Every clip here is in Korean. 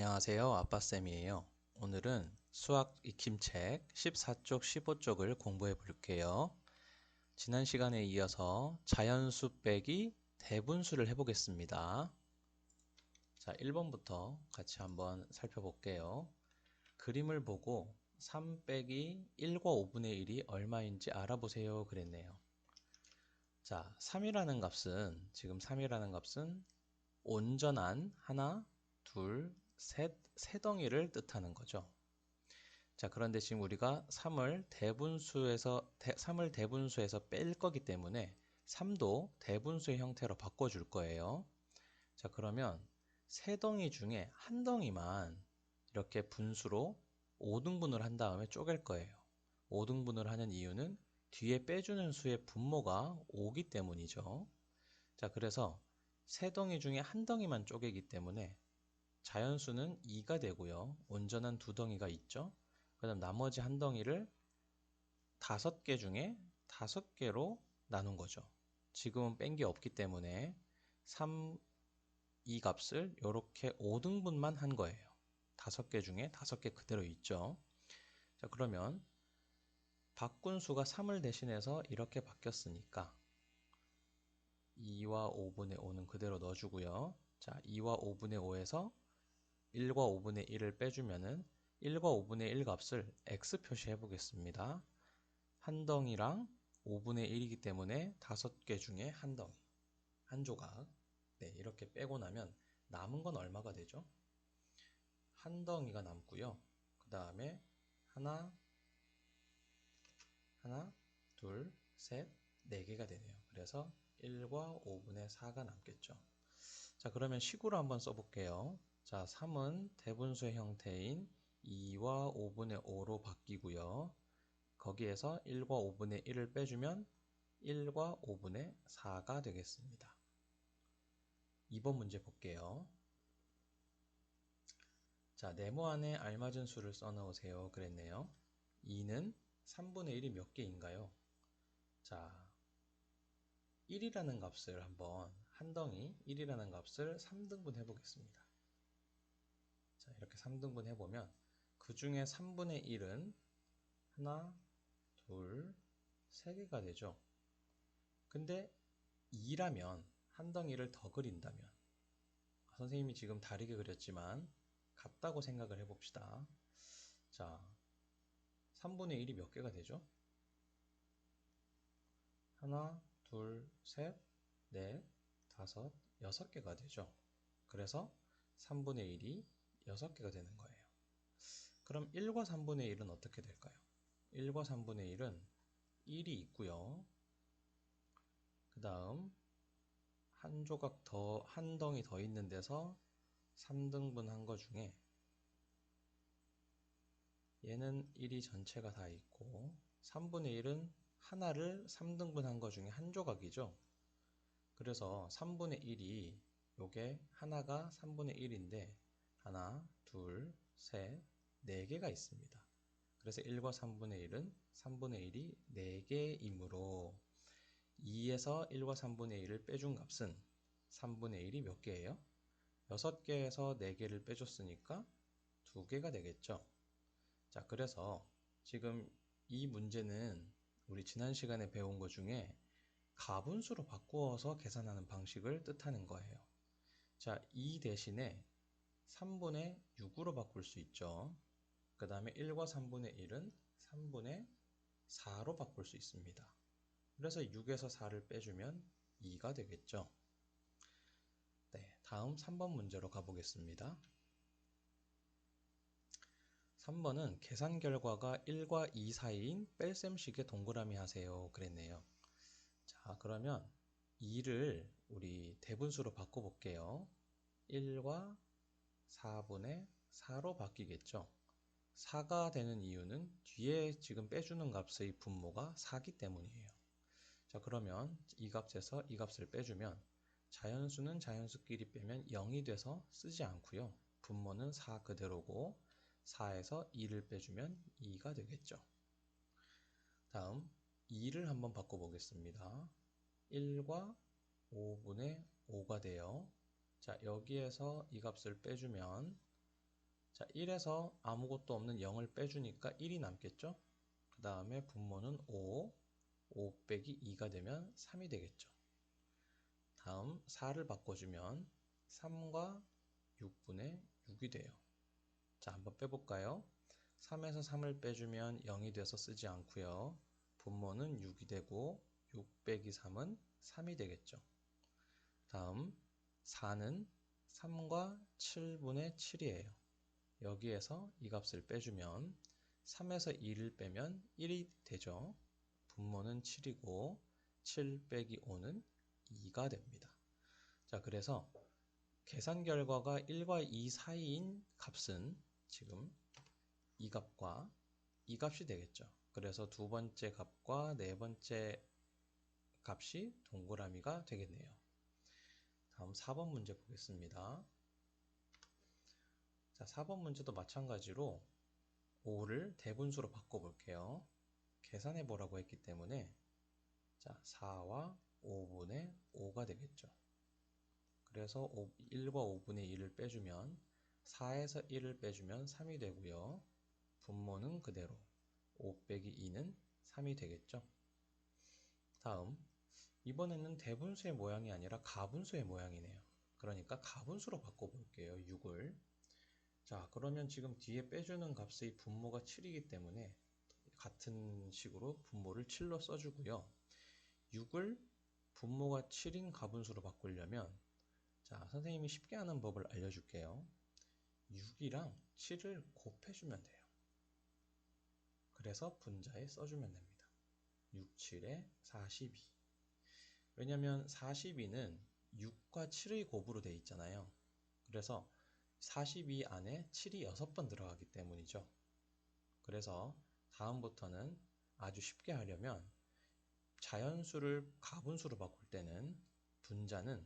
안녕하세요. 아빠쌤이에요. 오늘은 수학 익힘책 14쪽, 15쪽을 공부해 볼게요. 지난 시간에 이어서 자연수 빼기 대분수를 해보겠습니다. 자, 1번부터 같이 한번 살펴볼게요. 그림을 보고 3 빼기 1과 5분의 1이 얼마인지 알아보세요 그랬네요. 자, 3이라는 값은 지금 3이라는 값은 온전한 하나, 둘, 셋, 세 덩이를 뜻하는 거죠. 자, 그런데 지금 우리가 3을 대분수에서 뺄 거기 때문에 3도 대분수의 형태로 바꿔줄 거예요. 자, 그러면 세 덩이 중에 한 덩이만 이렇게 분수로 5등분을 한 다음에 쪼갤 거예요. 5등분을 하는 이유는 뒤에 빼주는 수의 분모가 5기 때문이죠. 자, 그래서 세 덩이 중에 한 덩이만 쪼개기 때문에 자연수는 2가 되고요. 온전한 두 덩이가 있죠. 그 다음 나머지 한 덩이를 5개 중에 5개로 나눈 거죠. 지금은 뺀 게 없기 때문에 3, 이 값을 이렇게 5등분만 한 거예요. 5개 중에 5개 그대로 있죠. 자, 그러면 바꾼 수가 3을 대신해서 이렇게 바뀌었으니까 2와 5분의 5는 그대로 넣어주고요. 자, 2와 5분의 5에서 1과 5분의 1을 빼주면은 1과 5분의 1 값을 x 표시해 보겠습니다. 한 덩이랑 5분의 1이기 때문에 5개 중에 한 덩이, 한 조각. 네, 이렇게 빼고 나면 남은 건 얼마가 되죠? 한 덩이가 남고요. 그 다음에 하나, 둘, 셋, 네 개가 되네요. 그래서 1과 5분의 4가 남겠죠. 자, 그러면 식으로 한번 써볼게요. 자, 3은 대분수의 형태인 2와 5분의 5로 바뀌고요. 거기에서 1과 5분의 1을 빼주면 1과 5분의 4가 되겠습니다. 2번 문제 볼게요. 자, 네모안에 알맞은 수를 써놓으세요 그랬네요. 2는 3분의 1이 몇 개인가요? 자, 1이라는 값을 한번 한 덩이 1이라는 값을 3등분 해보겠습니다. 자, 이렇게 3등분 해보면 그 중에 3분의 1은 하나, 둘, 세 개가 되죠. 근데 2라면 한 덩이를 더 그린다면 선생님이 지금 다르게 그렸지만 같다고 생각을 해봅시다. 자, 3분의 1이 몇 개가 되죠? 하나, 둘, 셋, 넷, 다섯, 6개가 되죠. 그래서 3분의 1이 6개가 되는 거예요. 그럼 1과 3분의 1은 어떻게 될까요? 1과 3분의 1은 1이 있고요. 그 다음 한 조각 더, 한 덩이 더 있는 데서 3등분 한 거 중에 얘는 1이 전체가 다 있고 3분의 1은 하나를 3등분 한 거 중에 한 조각이죠. 그래서 3분의 1이 요게 하나가 3분의 1인데 하나, 둘, 셋, 4개가 있습니다. 그래서 1과 3분의 1은 3분의 1이 4개이므로 2에서 1과 3분의 1을 빼준 값은 3분의 1이 몇 개예요? 6개에서 4개를 빼줬으니까 2개가 되겠죠. 자, 그래서 지금 이 문제는 우리 지난 시간에 배운 것 중에 가분수로 바꾸어서 계산하는 방식을 뜻하는 거예요. 자, 2 대신에 3분의 6으로 바꿀 수 있죠. 그 다음에 1과 3분의 1은 3분의 4로 바꿀 수 있습니다. 그래서 6에서 4를 빼주면 2가 되겠죠. 네, 다음 3번 문제로 가보겠습니다. 3번은 계산 결과가 1과 2 사이인 뺄셈식의 동그라미 하세요 그랬네요. 자, 그러면 2를 우리 대분수로 바꿔볼게요. 1과 4분의 4로 바뀌겠죠. 4가 되는 이유는 뒤에 지금 빼주는 값의 분모가 4기 때문이에요. 자, 그러면 이 값에서 이 값을 빼주면 자연수는 자연수끼리 빼면 0이 돼서 쓰지 않고요. 분모는 4 그대로고 4에서 2를 빼주면 2가 되겠죠. 다음 2를 한번 바꿔보겠습니다. 1과 5분의 5가 돼요. 자, 여기에서 이 값을 빼주면 자, 1에서 아무것도 없는 0을 빼주니까 1이 남겠죠? 그 다음에 분모는 5 빼기 2가 되면 3이 되겠죠. 다음 4를 바꿔주면 3과 6분의 6이 돼요. 자, 한번 빼볼까요? 3에서 3을 빼주면 0이 돼서 쓰지 않고요. 분모는 6이 되고 6 빼기 3은 3이 되겠죠. 다음 4는 3과 7분의 7이에요. 여기에서 이 값을 빼주면 3에서 2를 빼면 1이 되죠. 분모는 7이고 7 빼기 5는 2가 됩니다. 자, 그래서 계산 결과가 1과 2 사이인 값은 지금 이 값과 이 값이 되겠죠. 그래서 두 번째 값과 네 번째 값이 동그라미가 되겠네요. 다음 4번 문제 보겠습니다. 자, 4번 문제도 마찬가지로 5를 대분수로 바꿔볼게요. 계산해 보라고 했기 때문에 자, 4와 5분의 5가 되겠죠. 그래서 1과 5분의 1을 빼주면 4에서 1을 빼주면 3이 되고요. 분모는 그대로 5 빼기 2는 3이 되겠죠. 다음 이번에는 대분수의 모양이 아니라 가분수의 모양이네요. 그러니까 가분수로 바꿔볼게요. 6을. 자, 그러면 지금 뒤에 빼주는 값의 분모가 7이기 때문에 같은 식으로 분모를 7로 써주고요. 6을 분모가 7인 가분수로 바꾸려면 자, 선생님이 쉽게 하는 법을 알려줄게요. 6이랑 7을 곱해주면 돼요. 그래서 분자에 써주면 됩니다. 6, 7에 42. 왜냐면 42는 6과 7의 곱으로 되어 있잖아요. 그래서 42 안에 7이 6번 들어가기 때문이죠. 그래서 다음부터는 아주 쉽게 하려면 자연수를 가분수로 바꿀 때는 분자는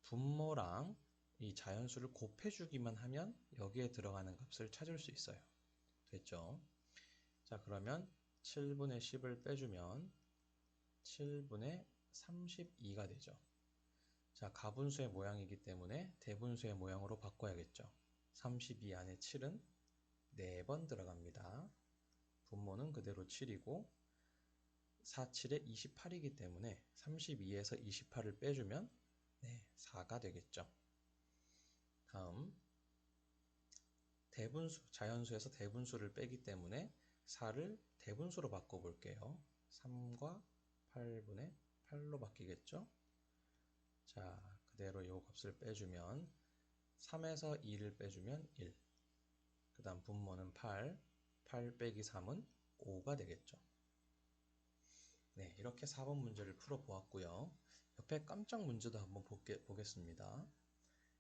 분모랑 이 자연수를 곱해주기만 하면 여기에 들어가는 값을 찾을 수 있어요. 됐죠? 자, 그러면 7분의 10을 빼주면 7분의 32가 되죠. 자, 가분수의 모양이기 때문에 대분수의 모양으로 바꿔야겠죠. 32 안에 7은 4번 들어갑니다. 분모는 그대로 7이고 4, 7에 28이기 때문에 32에서 28을 빼주면 4가 되겠죠. 다음 대분수, 자연수에서 대분수를 빼기 때문에 4를 대분수로 바꿔볼게요. 3과 8분의 8로 바뀌겠죠. 자, 그대로 이 값을 빼주면 3에서 2를 빼주면 1. 그 다음 분모는 8. 8 빼기 3은 5가 되겠죠. 네, 이렇게 4번 문제를 풀어보았고요. 옆에 깜짝 문제도 한번 보겠습니다.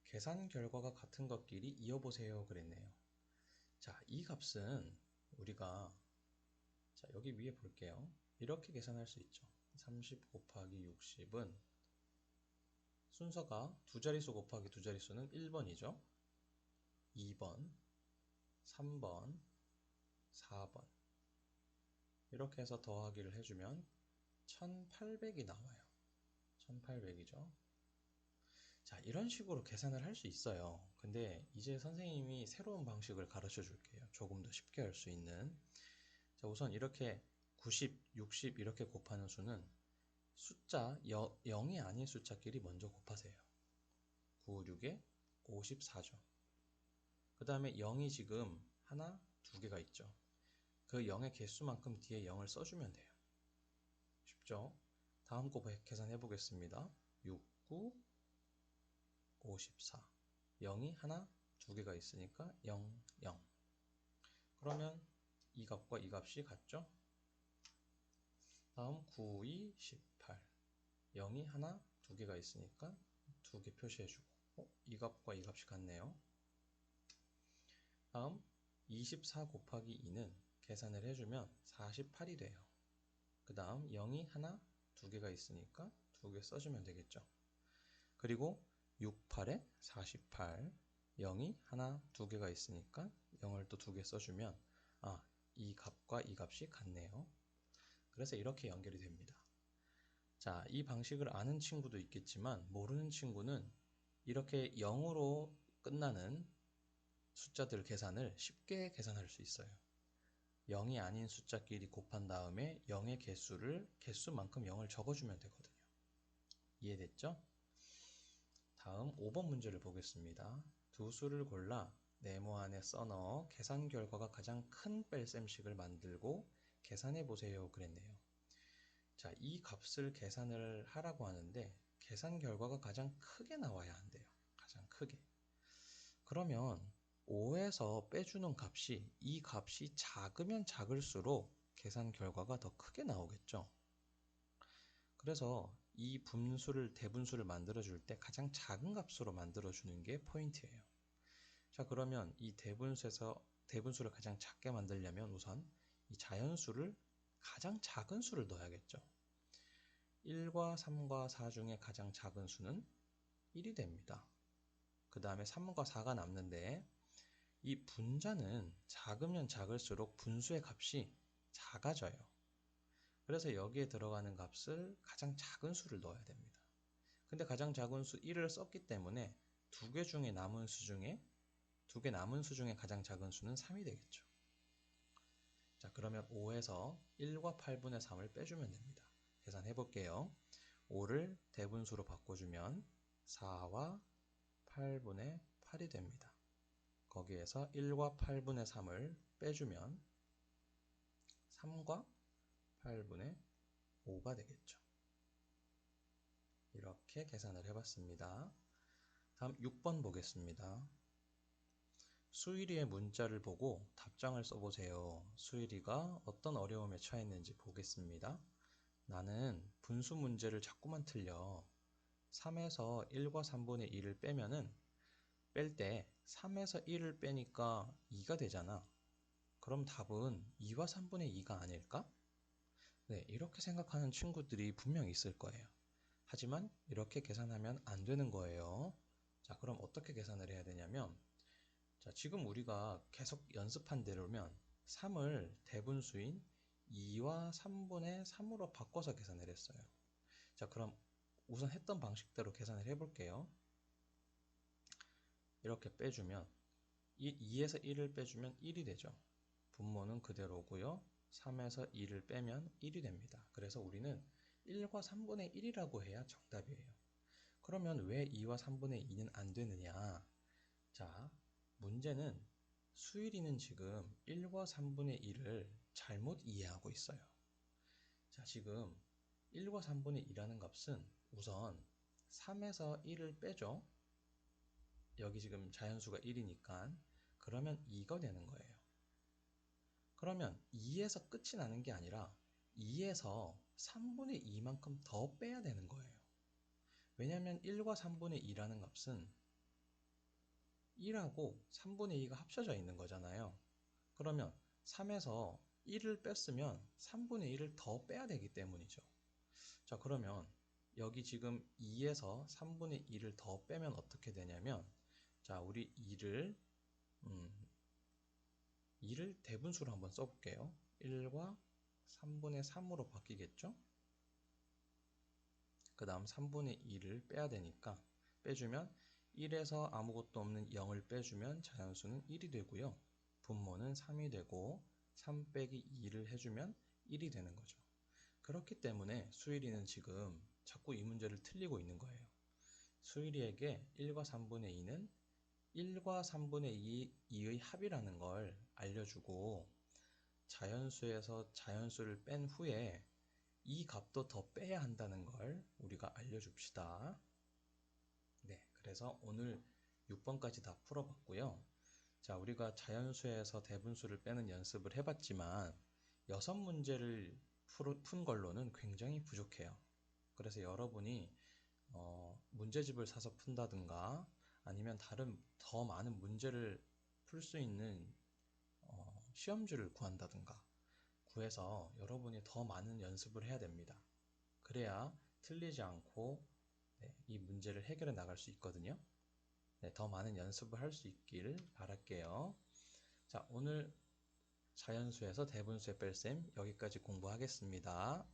계산 결과가 같은 것끼리 이어보세요 그랬네요. 자, 이 값은 우리가 자, 여기 위에 볼게요. 이렇게 계산할 수 있죠. 30 곱하기 60은 순서가 두 자릿수 곱하기 두 자릿수는 1번이죠. 2번, 3번, 4번 이렇게 해서 더하기를 해주면 1800이 나와요. 1800이죠. 자, 이런 식으로 계산을 할 수 있어요. 근데 이제 선생님이 새로운 방식을 가르쳐 줄게요. 조금 더 쉽게 할 수 있는. 자, 우선 이렇게 90, 60 이렇게 곱하는 수는 숫자 0이 아닌 숫자끼리 먼저 곱하세요. 9, 6에 54죠. 그 다음에 0이 지금 하나, 두 개가 있죠. 그 0의 개수만큼 뒤에 0을 써주면 돼요. 쉽죠? 다음 거 계산해 보겠습니다. 6, 9, 54. 0이 하나, 두 개가 있으니까 0, 0. 그러면 이 값과 이 값이 같죠? 다음 9, 2, 18. 0이 하나, 두 개가 있으니까 두 개 표시해주고 이 값과 이 값이 같네요. 다음 24 곱하기 2는 계산을 해주면 48이 돼요. 그 다음 0이 하나, 두 개가 있으니까 두 개 써주면 되겠죠. 그리고 6, 8에 48 0이 하나, 두 개가 있으니까 0을 또 두 개 써주면 이 값과 이 값이 같네요. 그래서 이렇게 연결이 됩니다. 자, 이 방식을 아는 친구도 있겠지만 모르는 친구는 이렇게 0으로 끝나는 숫자들 계산을 쉽게 계산할 수 있어요. 0이 아닌 숫자끼리 곱한 다음에 0의 개수만큼 0을 적어주면 되거든요. 이해됐죠? 다음 5번 문제를 보겠습니다. 두 수를 골라 네모 안에 써넣어 계산 결과가 가장 큰 뺄셈식을 만들고 계산해 보세요 그랬네요. 자, 이 값을 계산을 하라고 하는데 계산 결과가 가장 크게 나와야 한대요. 가장 크게. 그러면 5에서 빼주는 값이 이 값이 작으면 작을수록 계산 결과가 더 크게 나오겠죠. 그래서 이 대분수를 만들어줄 때 가장 작은 값으로 만들어주는 게 포인트예요. 자, 그러면 이 대분수를 가장 작게 만들려면 우선 이 자연수를 가장 작은 수를 넣어야겠죠. 1과 3과 4 중에 가장 작은 수는 1이 됩니다. 그 다음에 3과 4가 남는데 이 분자는 작으면 작을수록 분수의 값이 작아져요. 그래서 여기에 들어가는 값을 가장 작은 수를 넣어야 됩니다. 근데 가장 작은 수 1을 썼기 때문에 두 개 남은 수 중에 가장 작은 수는 3이 되겠죠. 자, 그러면 5에서 1과 8분의 3을 빼주면 됩니다. 계산해 볼게요. 5를 대분수로 바꿔주면 4와 8분의 8이 됩니다. 거기에서 1과 8분의 3을 빼주면 3과 8분의 5가 되겠죠. 이렇게 계산을 해봤습니다. 다음 6번 보겠습니다. 수일이의 문자를 보고 답장을 써보세요. 수일이가 어떤 어려움에 처했는지 보겠습니다. 나는 분수 문제를 자꾸만 틀려. 3에서 1과 3분의 2를 빼면은 뺄 때 3에서 1을 빼니까 2가 되잖아. 그럼 답은 2와 3분의 2가 아닐까? 네, 이렇게 생각하는 친구들이 분명 있을 거예요. 하지만 이렇게 계산하면 안 되는 거예요. 자, 그럼 어떻게 계산을 해야 되냐면, 자, 지금 우리가 계속 연습한 대로면 3을 대분수인 2와 3분의 3으로 바꿔서 계산을 했어요. 자, 그럼 우선 했던 방식대로 계산을 해볼게요. 이렇게 빼주면 2에서 1을 빼주면 1이 되죠. 분모는 그대로고요. 3에서 2를 빼면 1이 됩니다. 그래서 우리는 1과 3분의 1이라고 해야 정답이에요. 그러면 왜 2와 3분의 2는 안 되느냐? 자, 문제는 수일이는 지금 1과 3분의 1을 잘못 이해하고 있어요. 자, 지금 1과 3분의 2라는 값은 우선 3에서 1을 빼죠. 여기 지금 자연수가 1이니까 그러면 2가 되는 거예요. 그러면 2에서 끝이 나는 게 아니라 2에서 3분의 2만큼 더 빼야 되는 거예요. 왜냐하면 1과 3분의 2라는 값은 1하고 3분의 2가 합쳐져 있는 거잖아요. 그러면 3에서 1을 뺐으면 3분의 1을 더 빼야 되기 때문이죠. 자, 그러면 여기 지금 2에서 3분의 2를 더 빼면 어떻게 되냐면, 자, 우리 2를 대분수로 한번 써볼게요. 1과 3분의 3으로 바뀌겠죠? 그 다음 3분의 2를 빼야 되니까 빼주면 1에서 아무것도 없는 0을 빼주면 자연수는 1이 되고요. 분모는 3이 되고 3 빼기 2를 해주면 1이 되는 거죠. 그렇기 때문에 수일이는 지금 자꾸 이 문제를 틀리고 있는 거예요. 수일이에게 1과 3분의 2는 1과 3분의 2의 합이라는 걸 알려주고 자연수에서 자연수를 뺀 후에 이 값도 더 빼야 한다는 걸 우리가 알려줍시다. 네, 그래서 오늘 6번까지 다 풀어봤고요. 자, 우리가 자연수에서 대분수를 빼는 연습을 해봤지만 6문제를 푼 걸로는 굉장히 부족해요. 그래서 여러분이 문제집을 사서 푼다든가 아니면 다른 더 많은 문제를 풀 수 있는 시험지를 구한다든가 구해서 여러분이 더 많은 연습을 해야 됩니다. 그래야 틀리지 않고 이 문제를 해결해 나갈 수 있거든요. 네, 더 많은 연습을 할 수 있길 바랄게요. 자, 오늘 자연수에서 대분수의 뺄셈 여기까지 공부하겠습니다.